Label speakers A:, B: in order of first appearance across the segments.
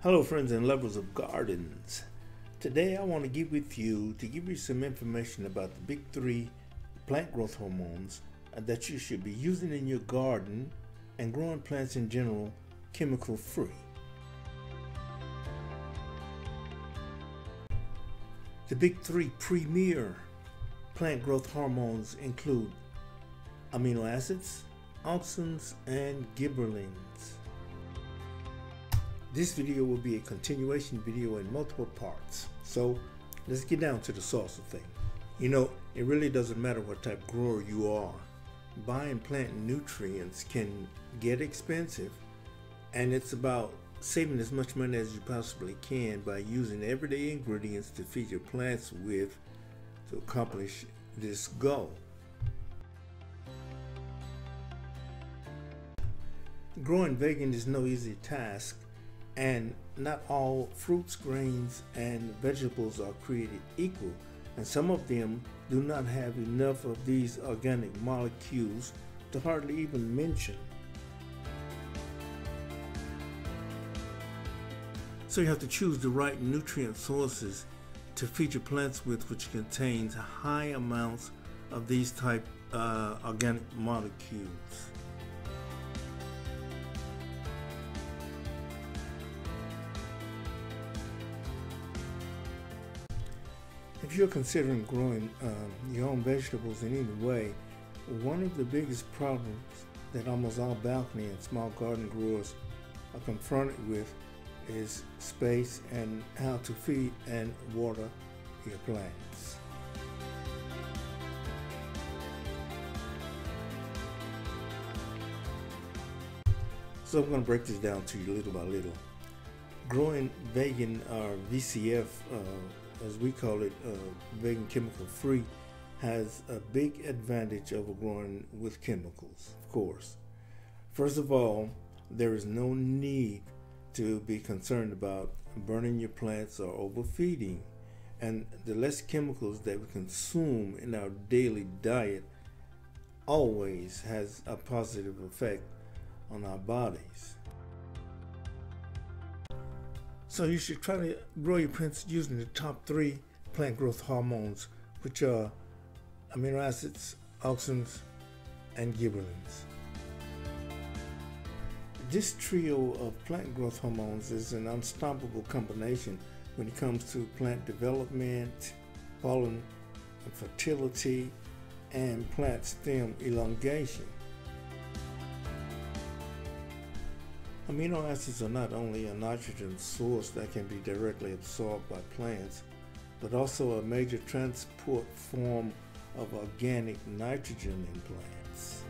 A: Hello friends and lovers of gardens. Today I want to give you some information about the big three plant growth hormones that you should be using in your garden and growing plants in general chemical free. The big three premier plant growth hormones include amino acids, auxins, and gibberellins. This video will be a continuation video in multiple parts. So let's get down to the sauce of things. You know, it really doesn't matter what type of grower you are. Buying plant nutrients can get expensive, and it's about saving as much money as you possibly can by using everyday ingredients to feed your plants with to accomplish this goal. Growing vegan is no easy task, and not all fruits, grains, and vegetables are created equal, and some of them do not have enough of these organic molecules to hardly even mention. So you have to choose the right nutrient sources to feed your plants with, which contains high amounts of these type organic molecules. If you're considering growing your own vegetables in any way, one of the biggest problems that almost all balcony and small garden growers are confronted with is space and how to feed and water your plants. So I'm going to break this down to you little by little. Growing vegan or VCF, as we call it, vegan chemical free, has a big advantage over growing with chemicals, of course. First of all, there is no need to be concerned about burning your plants or overfeeding, and the less chemicals that we consume in our daily diet always has a positive effect on our bodies. So you should try to grow your plants using the top three plant growth hormones, which are amino acids, auxins, and gibberellins. This trio of plant growth hormones is an unstoppable combination when it comes to plant development, pollen fertility, and plant stem elongation. Amino acids are not only a nitrogen source that can be directly absorbed by plants, but also a major transport form of organic nitrogen in plants.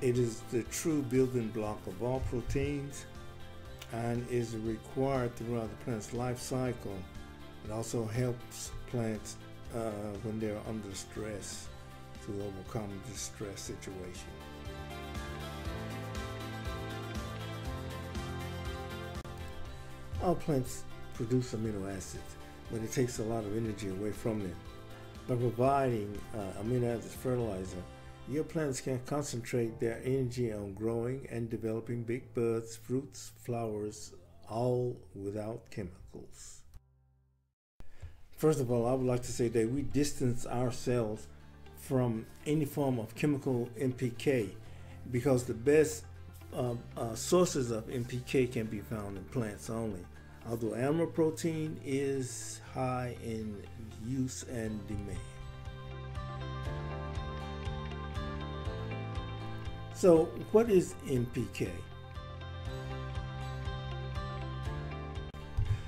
A: It is the true building block of all proteins and is required throughout the plant's life cycle. It also helps plants when they're under stress to overcome this stress situation. All plants produce amino acids, but it takes a lot of energy away from them. By providing amino acids fertilizer, your plants can concentrate their energy on growing and developing big buds, fruits, flowers, all without chemicals. First of all, I would like to say that we distance ourselves from any form of chemical NPK, because the best sources of NPK can be found in plants only, although animal protein is high in use and demand. So what is NPK?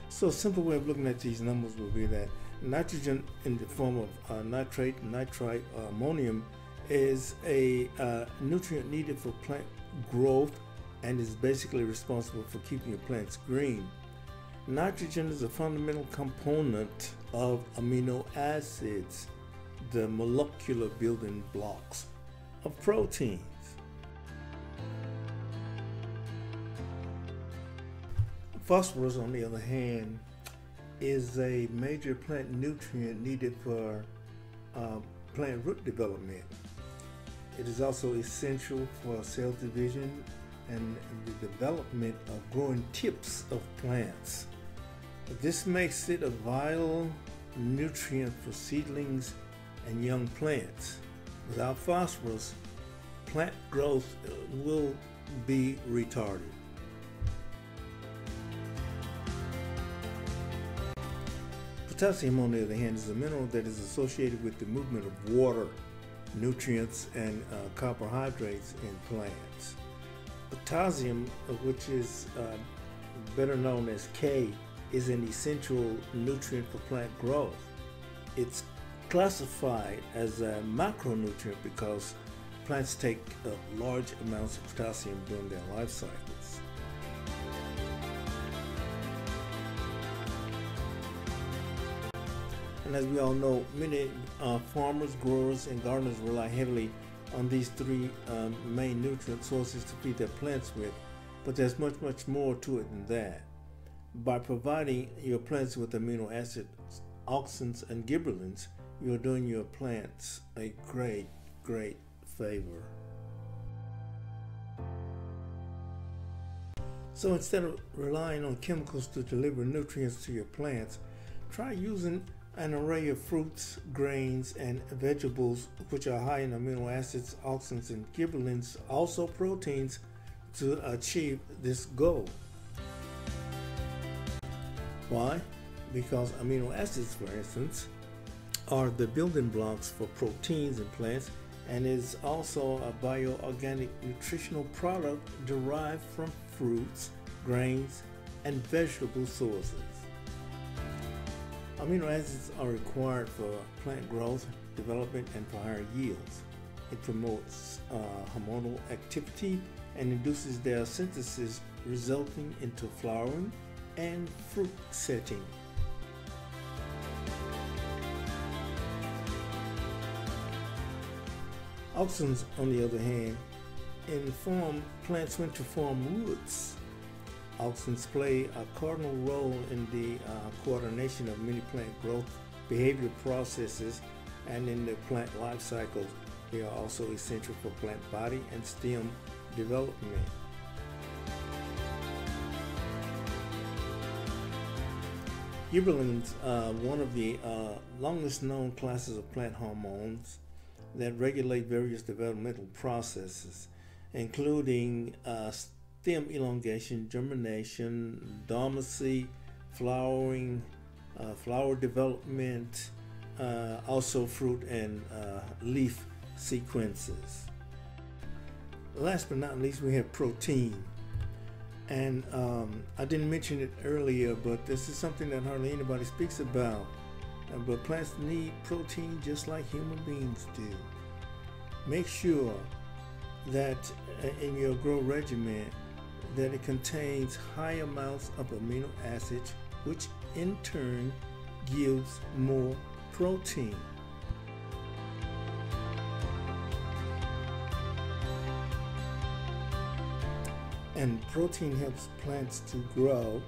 A: So a simple way of looking at these numbers will be that nitrogen in the form of nitrate, nitrite, or ammonium is a nutrient needed for plant growth and is basically responsible for keeping your plants green. Nitrogen is a fundamental component of amino acids, the molecular building blocks of proteins. Phosphorus, on the other hand, is a major plant nutrient needed for plant root development. It is also essential for cell division and the development of growing tips of plants. This makes it a vital nutrient for seedlings and young plants. Without phosphorus, plant growth will be retarded. Potassium, on the other hand, is a mineral that is associated with the movement of water, nutrients, and carbohydrates in plants. Potassium, which is better known as K, is an essential nutrient for plant growth. It's classified as a macronutrient because plants take large amounts of potassium during their life cycles. And as we all know, many farmers, growers, and gardeners rely heavily on these three main nutrient sources to feed their plants with, but there's much more to it than that. By providing your plants with amino acids, auxins, and gibberellins, you're doing your plants a great favor. So instead of relying on chemicals to deliver nutrients to your plants, try using an array of fruits, grains, and vegetables which are high in amino acids, auxins, and gibberellins, also proteins, to achieve this goal. Why? Because amino acids, for instance, are the building blocks for proteins in plants and is also a bioorganic nutritional product derived from fruits, grains, and vegetable sources. Amino acids are required for plant growth, development, and for higher yields. It promotes hormonal activity and induces their synthesis, resulting into flowering and fruit setting. Auxins, on the other hand, inform plants when to form roots. Auxins play a cardinal role in the coordination of many plant growth behavior processes, and in the plant life cycle, they are also essential for plant body and stem development. Gibberellins are one of the longest known classes of plant hormones that regulate various developmental processes, including stem elongation, germination, dormancy, flowering, flower development, also fruit and leaf sequences. Last but not least, we have protein. And I didn't mention it earlier, but this is something that hardly anybody speaks about. But plants need protein just like human beings do. Make sure that in your grow regimen that it contains high amounts of amino acids, which in turn gives more protein. And protein helps plants to grow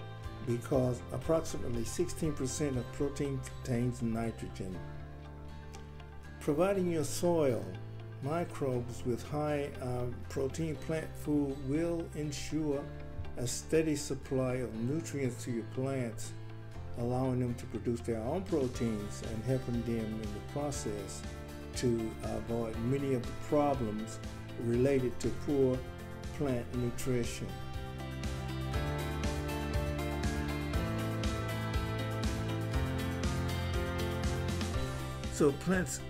A: because approximately 16% of protein contains nitrogen. Providing your soil microbes with high protein plant food will ensure a steady supply of nutrients to your plants, allowing them to produce their own proteins and helping them in the process to avoid many of the problems related to poor plant nutrition. So plants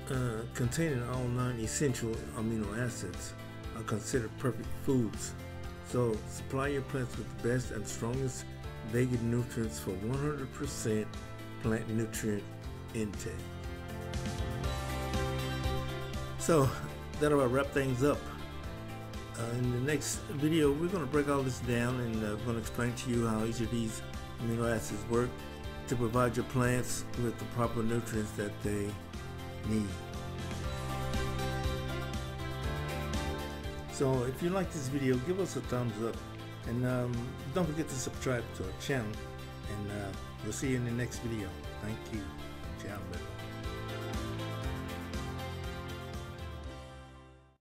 A: containing all 9 essential amino acids are considered perfect foods. So supply your plants with the best and strongest veggie nutrients for 100% plant nutrient intake. So that'll wrap things up. In the next video, we're going to break all this down, and we're going to explain to you how each of these amino acids work to provide your plants with the proper nutrients that they need. So if you like this video, give us a thumbs up, and don't forget to subscribe to our channel, and we'll see you in the next video. Thank you. Ciao.